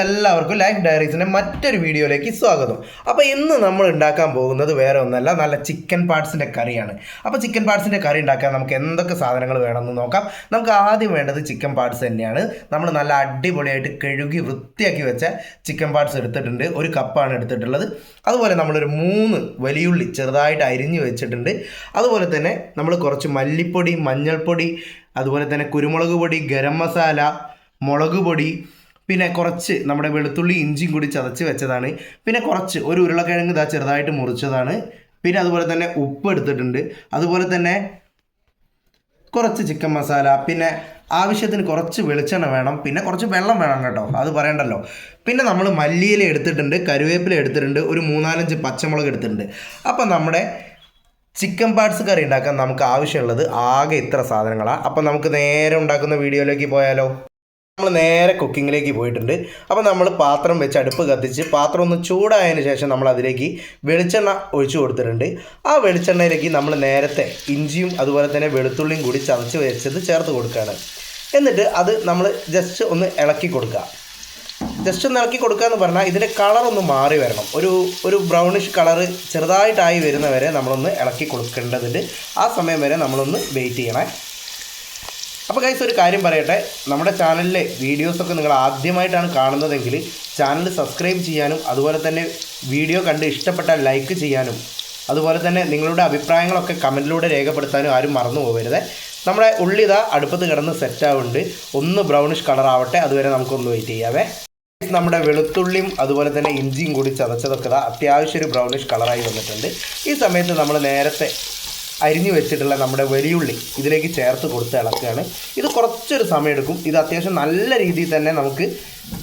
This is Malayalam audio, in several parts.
എല്ലാവർക്കും ലൈഫ് ഡയറീസിൻ്റെ മറ്റൊരു വീഡിയോയിലേക്ക് സ്വാഗതം. അപ്പോൾ ഇന്ന് നമ്മൾ ഉണ്ടാക്കാൻ പോകുന്നത് വേറെ ഒന്നല്ല, നല്ല ചിക്കൻ പാർട്സിൻ്റെ കറിയാണ്. അപ്പോൾ ചിക്കൻ പാർട്സിൻ്റെ കറി ഉണ്ടാക്കാൻ നമുക്ക് എന്തൊക്കെ സാധനങ്ങൾ വേണമെന്ന് നോക്കാം. നമുക്ക് ആദ്യം വേണ്ടത് ചിക്കൻ പാർട്സ് തന്നെയാണ്. നമ്മൾ നല്ല അടിപൊളിയായിട്ട് കഴുകി വൃത്തിയാക്കി വെച്ച ചിക്കൻ പാർട്സ് എടുത്തിട്ടുണ്ട്. ഒരു കപ്പാണ് എടുത്തിട്ടുള്ളത്. അതുപോലെ നമ്മളൊരു 3 വലിയുള്ളി ചെറുതായിട്ട് അരിഞ്ഞ് വെച്ചിട്ടുണ്ട്. അതുപോലെ തന്നെ നമ്മൾ കുറച്ച് മല്ലിപ്പൊടി, മഞ്ഞൾപ്പൊടി, അതുപോലെ തന്നെ കുരുമുളക് പൊടി, ഗരം മസാല, മുളക് പൊടി, പിന്നെ കുറച്ച് നമ്മുടെ വെളുത്തുള്ളി ഇഞ്ചിയും കൂടി ചതച്ച് വെച്ചതാണ്. പിന്നെ കുറച്ച് ഒരു ഉരുളക്കിഴങ്ങ് ഇതാ ചെറുതായിട്ട് മുറിച്ചതാണ്. പിന്നെ അതുപോലെ തന്നെ ഉപ്പ് എടുത്തിട്ടുണ്ട്. അതുപോലെ തന്നെ കുറച്ച് ചിക്കൻ മസാല, പിന്നെ ആവശ്യത്തിന് കുറച്ച് വെളിച്ചെണ്ണ വേണം, പിന്നെ കുറച്ച് വെള്ളം വേണം കേട്ടോ, അത് പറയണ്ടല്ലോ. പിന്നെ നമ്മൾ മല്ലിയില എടുത്തിട്ടുണ്ട്, കരുവേപ്പില എടുത്തിട്ടുണ്ട്, ഒരു 3-4 പച്ചമുളക് എടുത്തിട്ടുണ്ട്. അപ്പം നമ്മുടെ ചിക്കൻ പാർട്സ് കറി ഉണ്ടാക്കാൻ നമുക്ക് ആവശ്യമുള്ളത് ആകെ ഇത്ര സാധനങ്ങളാണ്. അപ്പം നമുക്ക് നേരെ ഉണ്ടാക്കുന്ന വീഡിയോയിലേക്ക് പോയാലോ. നമ്മൾ നേരെ കുക്കിങ്ങിലേക്ക് പോയിട്ടുണ്ട്. അപ്പോൾ നമ്മൾ പാത്രം വെച്ച് അടുപ്പ് കത്തിച്ച് പാത്രം ഒന്ന് ചൂടായതിന് ശേഷം നമ്മൾ അതിലേക്ക് വെളിച്ചെണ്ണ ഒഴിച്ചു കൊടുത്തിട്ടുണ്ട്. ആ വെളിച്ചെണ്ണയിലേക്ക് നമ്മൾ നേരത്തെ ഇഞ്ചിയും അതുപോലെ തന്നെ വെളുത്തുള്ളിയും കൂടി ചതച്ച് വെച്ചത് ചേർത്ത് കൊടുക്കുകയാണ്. എന്നിട്ട് അത് നമ്മൾ ജസ്റ്റ് ഒന്ന് ഇളക്കി കൊടുക്കുക. ജസ്റ്റ് ഒന്ന് ഇളക്കി കൊടുക്കുക എന്ന് പറഞ്ഞാൽ ഇതിൻ്റെ കളറൊന്ന് മാറി വരണം. ഒരു ബ്രൗണിഷ് കളറ് ചെറുതായിട്ടായി വരുന്നവരെ നമ്മളൊന്ന് ഇളക്കി കൊടുക്കേണ്ടതുണ്ട്. ആ സമയം വരെ നമ്മളൊന്ന് വെയിറ്റ് ചെയ്യണേ. അപ്പോൾ ഗൈസ്, ഒരു കാര്യം പറയട്ടെ, നമ്മുടെ ചാനലിലെ വീഡിയോസൊക്കെ നിങ്ങൾ ആദ്യമായിട്ടാണ് കാണുന്നതെങ്കിൽ ചാനൽ സബ്സ്ക്രൈബ് ചെയ്യാനും അതുപോലെ തന്നെ വീഡിയോ കണ്ട് ഇഷ്ടപ്പെട്ടാൽ ലൈക്ക് ചെയ്യാനും അതുപോലെ തന്നെ നിങ്ങളുടെ അഭിപ്രായങ്ങളൊക്കെ കമൻറ്റിലൂടെ രേഖപ്പെടുത്താനും ആരും മറന്നു പോകരുത്. നമ്മുടെ ഉള്ളി ഇതാ അടുപ്പത്ത് കിടന്ന് സെറ്റാവുന്നുണ്ട്. ഒന്ന് ബ്രൗണിഷ് കളർ ആവട്ടെ, അതുവരെ നമുക്കൊന്ന് വെയിറ്റ് ചെയ്യാവേ. നമ്മുടെ വെളുത്തുള്ളിയും അതുപോലെ തന്നെ ഇഞ്ചിയും കൂടി ചതച്ചതൊക്കെ അത്യാവശ്യം ഒരു ബ്രൗണിഷ് കളറായി വന്നിട്ടുണ്ട്. ഈ സമയത്ത് നമ്മൾ നേരത്തെ അരിഞ്ഞു വെച്ചിട്ടുള്ള നമ്മുടെ വലിയുള്ളി ഇതിലേക്ക് ചേർത്ത് കൊടുത്ത് ഇളക്കുകയാണ്. ഇത് കുറച്ചൊരു സമയം എടുക്കും. ഇത് അത്യാവശ്യം നല്ല രീതിയിൽ തന്നെ നമുക്ക്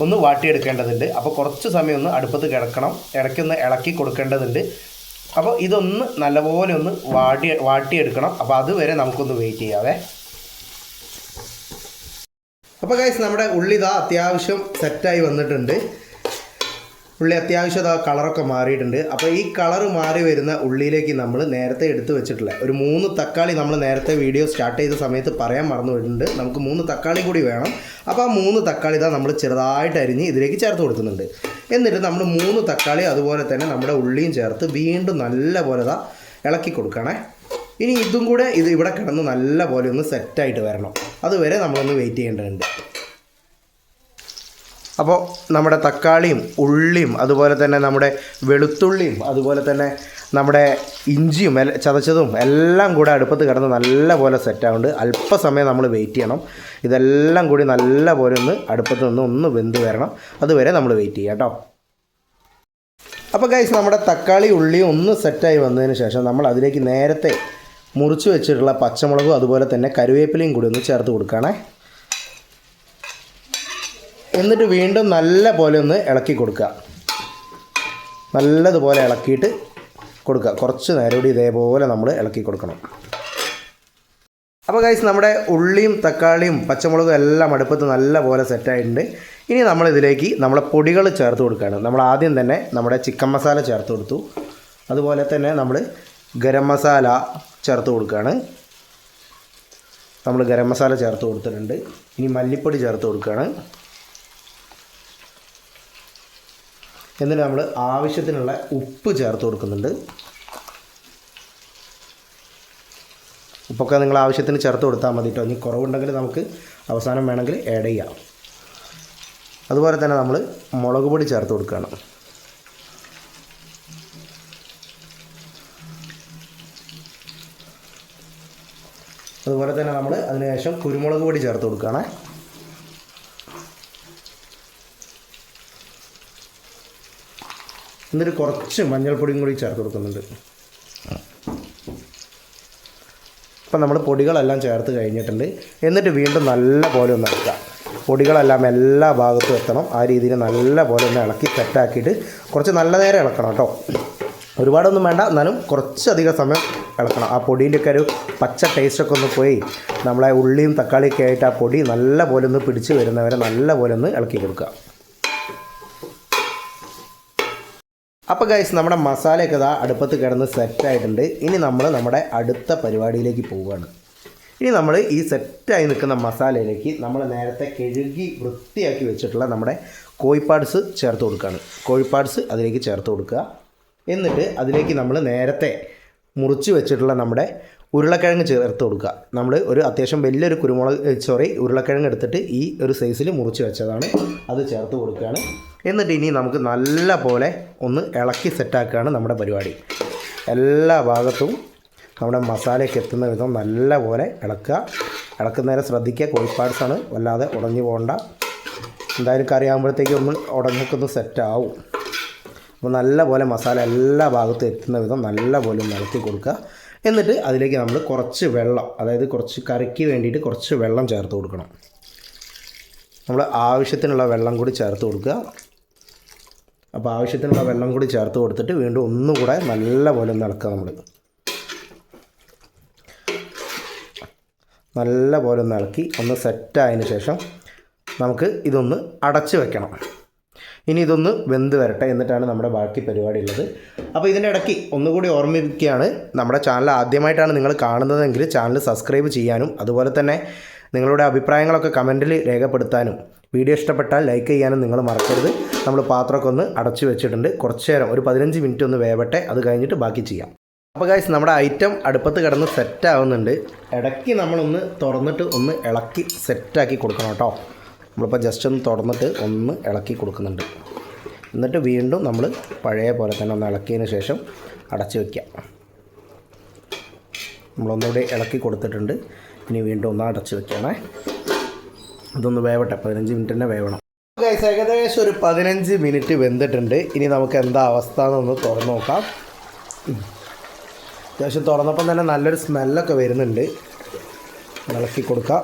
ഒന്ന് വാട്ടിയെടുക്കേണ്ടതുണ്ട്. അപ്പോൾ കുറച്ച് സമയം ഒന്ന് അടുപ്പത്ത് കിടക്കണം, ഇടയ്ക്കൊന്ന് ഇളക്കി കൊടുക്കേണ്ടതുണ്ട്. അപ്പോൾ ഇതൊന്ന് നല്ലപോലെ ഒന്ന് വാട്ടിയെടുക്കണം. അപ്പോൾ അതുവരെ നമുക്കൊന്ന് വെയിറ്റ് ചെയ്യാവേ. അപ്പോൾ ഗൈസ്, നമ്മുടെ ഉള്ളി ഇതാ അത്യാവശ്യം സെറ്റായി വന്നിട്ടുണ്ട്. ഉള്ളി അത്യാവശ്യം കളറൊക്കെ മാറിയിട്ടുണ്ട്. അപ്പോൾ ഈ കളറ് മാറി വരുന്ന ഉള്ളിയിലേക്ക് നമ്മൾ നേരത്തെ എടുത്ത് വെച്ചിട്ടുള്ള ഒരു 3 തക്കാളി നമ്മൾ നേരത്തെ വീഡിയോ സ്റ്റാർട്ട് ചെയ്ത സമയത്ത് പറയാൻ മറന്നു പോയിട്ടുണ്ട്. നമുക്ക് 3 തക്കാളി കൂടി വേണം. അപ്പോൾ ആ 3 തക്കാളി നമ്മൾ ചെറുതായിട്ട് അരിഞ്ഞ് ഇതിലേക്ക് ചേർത്ത് കൊടുക്കുന്നുണ്ട്. എന്നിട്ട് നമ്മൾ 3 തക്കാളി അതുപോലെ തന്നെ നമ്മുടെ ഉള്ളിയും ചേർത്ത് വീണ്ടും നല്ല പോലെ ഇളക്കി കൊടുക്കണേ. ഇനി ഇതും കൂടെ ഇവിടെ കിടന്ന് നല്ല പോലെ ഒന്ന് സെറ്റായിട്ട് വരണം. അതുവരെ നമ്മളൊന്ന് വെയിറ്റ് ചെയ്യേണ്ടതുണ്ട്. അപ്പോൾ നമ്മുടെ തക്കാളിയും ഉള്ളിയും അതുപോലെ തന്നെ നമ്മുടെ വെളുത്തുള്ളിയും അതുപോലെ തന്നെ നമ്മുടെ ഇഞ്ചിയും ചതച്ചതും എല്ലാം കൂടെ അടുപ്പത്ത് കിടന്ന് നല്ല പോലെ സെറ്റാവുന്നുണ്ട്. അല്പസമയം നമ്മൾ വെയിറ്റ് ചെയ്യണം. ഇതെല്ലാം കൂടി നല്ല പോലെ ഒന്ന് അടുപ്പത്ത് നിന്ന് ഒന്ന് വെന്ത് വരണം. അതുവരെ നമ്മൾ വെയിറ്റ് ചെയ്യാം കേട്ടോ. അപ്പോൾ ഗൈസ്, നമ്മുടെ തക്കാളി ഉള്ളിയും ഒന്ന് സെറ്റായി വന്നതിന് ശേഷം നമ്മൾ അതിലേക്ക് നേരത്തെ മുറിച്ച് വെച്ചിട്ടുള്ള പച്ചമുളകും അതുപോലെ തന്നെ കരുവേപ്പിലയും കൂടി ഒന്ന് ചേർത്ത് കൊടുക്കുകയാണേ. എന്നിട്ട് വീണ്ടും നല്ല പോലെ ഒന്ന് ഇളക്കി കൊടുക്കുക. നല്ലതുപോലെ ഇളക്കിയിട്ട് കൊടുക്കുക. കുറച്ച് നേരം കൂടി ഇതേപോലെ നമ്മൾ ഇളക്കി കൊടുക്കണം. അപ്പോൾ ഗൈസ്, നമ്മുടെ ഉള്ളിയും തക്കാളിയും പച്ചമുളകും എല്ലാം അടുപ്പത്ത് നല്ല പോലെ സെറ്റായിട്ടുണ്ട്. ഇനി നമ്മളിതിലേക്ക് നമ്മളെ പൊടികൾ ചേർത്ത് കൊടുക്കുകയാണ്. നമ്മൾ ആദ്യം തന്നെ നമ്മുടെ ചിക്കൻ മസാല ചേർത്ത് കൊടുത്തു. അതുപോലെ തന്നെ നമ്മൾ ഗരം മസാല ചേർത്ത് കൊടുക്കുകയാണ്. നമ്മൾ ഗരം മസാല ചേർത്ത് കൊടുത്തിട്ടുണ്ട്. ഇനി മല്ലിപ്പൊടി ചേർത്ത് കൊടുക്കുകയാണ്. എന്നിട്ട് നമ്മൾ ആവശ്യത്തിനുള്ള ഉപ്പ് ചേർത്ത് കൊടുക്കുന്നുണ്ട്. ഉപ്പൊക്കെ നിങ്ങൾ ആവശ്യത്തിന് ചേർത്ത് കൊടുത്താൽ മതി കേട്ടോ. ഇനി കുറവുണ്ടെങ്കിൽ നമുക്ക് അവസാനം വേണമെങ്കിൽ ആഡ് ചെയ്യാം. അതുപോലെ തന്നെ നമ്മൾ മുളക് പൊടി ചേർത്ത് കൊടുക്കുകയാണ്. അതുപോലെ തന്നെ നമ്മൾ അതിനുശേഷം കുരുമുളക് പൊടി ചേർത്ത് കൊടുക്കുകയാണ്. എന്നിട്ട് കുറച്ച് മഞ്ഞൾപ്പൊടിയും കൂടി ചേർത്ത് കൊടുക്കുന്നുണ്ട്. അപ്പം നമ്മൾ പൊടികളെല്ലാം ചേർത്ത് കഴിഞ്ഞിട്ടുണ്ട്. എന്നിട്ട് വീണ്ടും നല്ല പോലെ ഒന്ന് ഇളക്കുക. പൊടികളെല്ലാം എല്ലാ ഭാഗത്തും എത്തണം. ആ രീതിയിൽ നല്ല പോലെ ഒന്ന് ഇളക്കി സെറ്റാക്കിയിട്ട് കുറച്ച് നല്ല നേരം ഇളക്കണം കേട്ടോ. ഒരുപാടൊന്നും വേണ്ട, എന്നാലും കുറച്ചധികം സമയം ഇളക്കണം. ആ പൊടീൻ്റെയൊക്കെ ഒരു പച്ച ടേസ്റ്റൊക്കെ ഒന്ന് പോയി നമ്മളെ ഉള്ളിയും തക്കാളിയൊക്കെ ആയിട്ട് ആ പൊടി നല്ല പോലെ ഒന്ന് പിടിച്ച് വരുന്നവരെ നല്ല പോലെ ഒന്ന് ഇളക്കി കൊടുക്കുക. അപ്പോൾ ഗൈസ്, നമ്മുടെ മസാലയൊക്കെ അടുപ്പത്ത് കിടന്ന് സെറ്റായിട്ടുണ്ട്. ഇനി നമ്മൾ നമ്മുടെ അടുത്ത പരിപാടിയിലേക്ക് പോവുകയാണ്. ഇനി നമ്മൾ ഈ സെറ്റായി നിൽക്കുന്ന മസാലയിലേക്ക് നമ്മൾ നേരത്തെ കഴുകി വൃത്തിയാക്കി വെച്ചിട്ടുള്ള നമ്മുടെ കോഴിപ്പാട്സ് ചേർത്ത് കൊടുക്കുകയാണ്. കോഴിപ്പാട്സ് അതിലേക്ക് ചേർത്ത് കൊടുക്കുക. എന്നിട്ട് അതിലേക്ക് നമ്മൾ നേരത്തെ മുറിച്ച് വെച്ചിട്ടുള്ള നമ്മുടെ ഉരുളക്കിഴങ്ങ് ചേർത്ത് കൊടുക്കുക. നമ്മൾ ഒരു അത്യാവശ്യം വലിയൊരു ഉരുളക്കിഴങ്ങ് എടുത്തിട്ട് ഈ ഒരു സൈസിൽ മുറിച്ച് വെച്ചതാണ്, അത് ചേർത്ത് കൊടുക്കുകയാണ്. എന്നിട്ട് ഇനി നമുക്ക് നല്ല പോലെ ഒന്ന് ഇളക്കി സെറ്റാക്കുകയാണ് നമ്മുടെ പരിപാടി. എല്ലാ ഭാഗത്തും നമ്മുടെ മസാലയൊക്കെ എത്തുന്ന വിധം നല്ല പോലെ ഇളക്കുന്നേരം ശ്രദ്ധിക്കുക. കോഴിപ്പാട്സാണ്, വല്ലാതെ ഉടഞ്ഞു പോകണ്ട. എന്തായാലും കറി ആകുമ്പോഴത്തേക്കും ഒന്ന് ഉടഞ്ഞൊക്കെ സെറ്റാവും. അപ്പോൾ നല്ല പോലെ മസാല എല്ലാ ഭാഗത്തും എത്തുന്ന വിധം നല്ല പോലെ ഒന്ന് ഇളക്കി കൊടുക്കുക. എന്നിട്ട് അതിലേക്ക് നമ്മൾ കുറച്ച് വെള്ളം, അതായത് കുറച്ച് കറിക്ക് വേണ്ടിയിട്ട് കുറച്ച് വെള്ളം ചേർത്ത് കൊടുക്കണം. നമ്മൾ ആവശ്യത്തിനുള്ള വെള്ളം കൂടി ചേർത്ത് കൊടുക്കുക. അപ്പോൾ ആവശ്യത്തിനുള്ള വെള്ളം കൂടി ചേർത്ത് കൊടുത്തിട്ട് വീണ്ടും ഒന്നുകൂടെ നല്ല പോലെ ഒന്ന് ഇളക്കുക. നല്ല പോലെ ഒന്ന് ഇളക്കി ഒന്ന് സെറ്റായതിന് ശേഷം നമുക്ക് ഇതൊന്ന് അടച്ച് വെക്കണം. ഇനി ഇതൊന്ന് വെന്ത് വരട്ടെ, എന്നിട്ടാണ് നമ്മുടെ ബാക്കി പരിപാടി ഉള്ളത്. അപ്പോൾ ഇതിൻ്റെ ഇടയ്ക്ക് ഒന്നുകൂടി ഓർമ്മിപ്പിക്കുകയാണ്, നമ്മുടെ ചാനൽ ആദ്യമായിട്ടാണ് നിങ്ങൾ കാണുന്നതെങ്കിൽ ചാനൽ സബ്സ്ക്രൈബ് ചെയ്യാനും അതുപോലെ തന്നെ നിങ്ങളുടെ അഭിപ്രായങ്ങളൊക്കെ കമൻറ്റിൽ രേഖപ്പെടുത്താനും വീഡിയോ ഇഷ്ടപ്പെട്ടാൽ ലൈക്ക് ചെയ്യാനും നിങ്ങൾ മറക്കരുത്. നമ്മൾ പാത്രമൊക്കെ ഒന്ന് അടച്ചു വെച്ചിട്ടുണ്ട്. കുറച്ച് നേരം ഒരു 15 മിനിറ്റ് ഒന്ന് വേവട്ടെ, അത് കഴിഞ്ഞിട്ട് ബാക്കി ചെയ്യാം. അപ്പോൾ ഗൈസ്, നമ്മുടെ ഐറ്റം അടുപ്പത്ത് കിടന്ന് സെറ്റ് ആവുന്നുണ്ട്. ഇടയ്ക്ക് നമ്മളൊന്ന് തുറന്നിട്ട് ഒന്ന് ഇളക്കി സെറ്റാക്കി കൊടുക്കണം കേട്ടോ. നമ്മളിപ്പോൾ ജസ്റ്റ് ഒന്ന് തുറന്നിട്ട് ഒന്ന് ഇളക്കി കൊടുക്കുന്നുണ്ട്. എന്നിട്ട് വീണ്ടും നമ്മൾ പഴയ പോലെ തന്നെ ഒന്ന് ഇളക്കിയതിന് ശേഷം അടച്ച് വയ്ക്കാം. നമ്മളൊന്നുകൂടി ഇളക്കി കൊടുത്തിട്ടുണ്ട്. ഇനി വീണ്ടും ഒന്ന് അടച്ച് വയ്ക്കണേ. ഇതൊന്ന് വേവട്ടെ, 15 മിനിറ്റ് തന്നെ വേവണം. ഗൈസ്, ഏകദേശം ഒരു 15 മിനിറ്റ് വെന്തിട്ടുണ്ട്. ഇനി നമുക്ക് എന്താ അവസ്ഥ എന്നൊന്ന് തുറന്ന് നോക്കാം. അത്യാവശ്യം തുറന്നപ്പം തന്നെ നല്ലൊരു സ്മെല്ലൊക്കെ വരുന്നുണ്ട്. ഇളക്കി കൊടുക്കാം.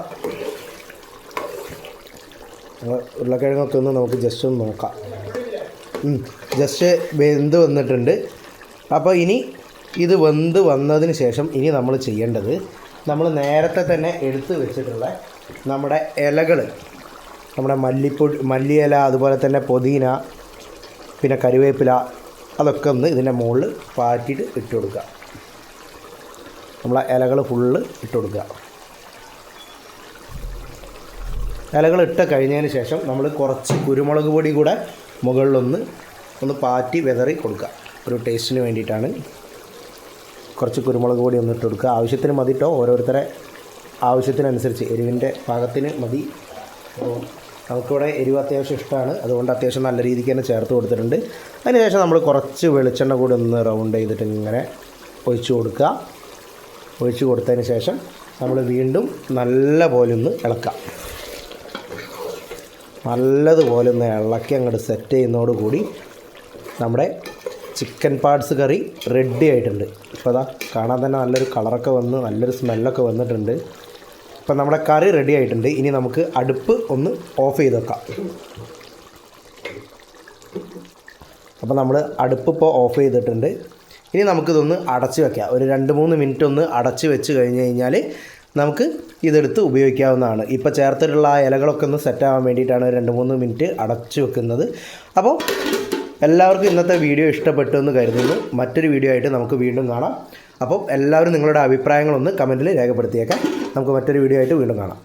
ഉരുളക്കിഴങ്ങൊക്കെ ഒന്ന് നമുക്ക് ജസ്റ്റ് ഒന്ന് നോക്കാം. ജസ്റ്റ് വെന്ത് വന്നിട്ടുണ്ട്. അപ്പോൾ ഇനി ഇത് വെന്ത് വന്നതിന് ശേഷം ഇനി നമ്മൾ ചെയ്യേണ്ടത്, നമ്മൾ നേരത്തെ തന്നെ എടുത്ത് വെച്ചിട്ടുള്ള നമ്മുടെ ഇലകൾ, നമ്മുടെ മല്ലിയില, അതുപോലെ തന്നെ പുതിന, പിന്നെ കറിവേപ്പില, അതൊക്കെ ഒന്ന് ഇതിൻ്റെ മുകളിൽ പാറ്റിയിട്ട് ഇട്ട് കൊടുക്കുക. നമ്മളെ ഇലകൾ ഫുള്ള് ഇട്ട് കൊടുക്കുക. ഇലകൾ ഇട്ട് കഴിഞ്ഞതിന് ശേഷം നമ്മൾ കുറച്ച് കുരുമുളക് പൊടി കൂടെ മുകളിലൊന്ന് പാറ്റി വിതറി കൊടുക്കുക. ഒരു ടേസ്റ്റിന് വേണ്ടിയിട്ടാണ്. കുറച്ച് കുരുമുളക് പൊടി ഒന്ന് ഇട്ട് കൊടുക്കുക. ആവശ്യത്തിന് മതി കേട്ടോ, ഓരോരുത്തരെ ആവശ്യത്തിനനുസരിച്ച് എരിവിൻ്റെ പാകത്തിന് മതി. അപ്പോൾ നമുക്കിവിടെ എരിവ് അത്യാവശ്യം ഇഷ്ടമാണ്, അതുകൊണ്ട് അത്യാവശ്യം നല്ല രീതിക്ക് തന്നെ ചേർത്ത് കൊടുത്തിട്ടുണ്ട്. അതിനുശേഷം നമ്മൾ കുറച്ച് വെളിച്ചെണ്ണ കൂടി ഒന്ന് റൗണ്ട് ചെയ്തിട്ട് ഇങ്ങനെ ഒഴിച്ച് കൊടുക്കുക. ഒഴിച്ച് കൊടുത്തതിന് ശേഷം നമ്മൾ വീണ്ടും നല്ല പോലെ ഒന്ന് ഇളക്കാം. നല്ലതുപോലെ ഒന്ന് ഇളക്കി അങ്ങോട്ട് സെറ്റ് ചെയ്യുന്നതോടുകൂടി നമ്മുടെ ചിക്കൻ പാർട്സ് കറി റെഡി ആയിട്ടുണ്ട്. ഇപ്പോൾ അതാ കാണാൻ തന്നെ നല്ലൊരു കളറൊക്കെ വന്ന് നല്ലൊരു സ്മെല്ലൊക്കെ വന്നിട്ടുണ്ട്. ഇപ്പം നമ്മുടെ കറി റെഡി ആയിട്ടുണ്ട്. ഇനി നമുക്ക് അടുപ്പ് ഒന്ന് ഓഫ് ചെയ്ത് വെക്കാം. അപ്പോൾ നമ്മൾ അടുപ്പ് ഇപ്പോൾ ഓഫ് ചെയ്തിട്ടുണ്ട്. ഇനി നമുക്കിതൊന്ന് അടച്ച് വയ്ക്കാം. ഒരു 2-3 മിനിറ്റ് ഒന്ന് അടച്ച് വെച്ച് കഴിഞ്ഞ് കഴിഞ്ഞാൽ നമുക്ക് ഇതെടുത്ത് ഉപയോഗിക്കാവുന്നതാണ്. ഇപ്പോൾ ചേർത്തിട്ടുള്ള ആ ഇലകളൊക്കെ ഒന്ന് സെറ്റാകാൻ വേണ്ടിയിട്ടാണ് 2-3 മിനിറ്റ് അടച്ച് വെക്കുന്നത്. അപ്പോൾ എല്ലാവർക്കും ഇന്നത്തെ വീഡിയോ ഇഷ്ടപ്പെട്ടു എന്ന് കരുതുന്നു. മറ്റൊരു വീഡിയോ ആയിട്ട് നമുക്ക് വീണ്ടും കാണാം. അപ്പോൾ എല്ലാവരും നിങ്ങളുടെ അഭിപ്രായങ്ങളൊന്ന് കമൻറ്റിൽ രേഖപ്പെടുത്തിയേക്കാം. നമുക്ക് മറ്റൊരു വീഡിയോ ആയിട്ട് വീണ്ടും കാണാം.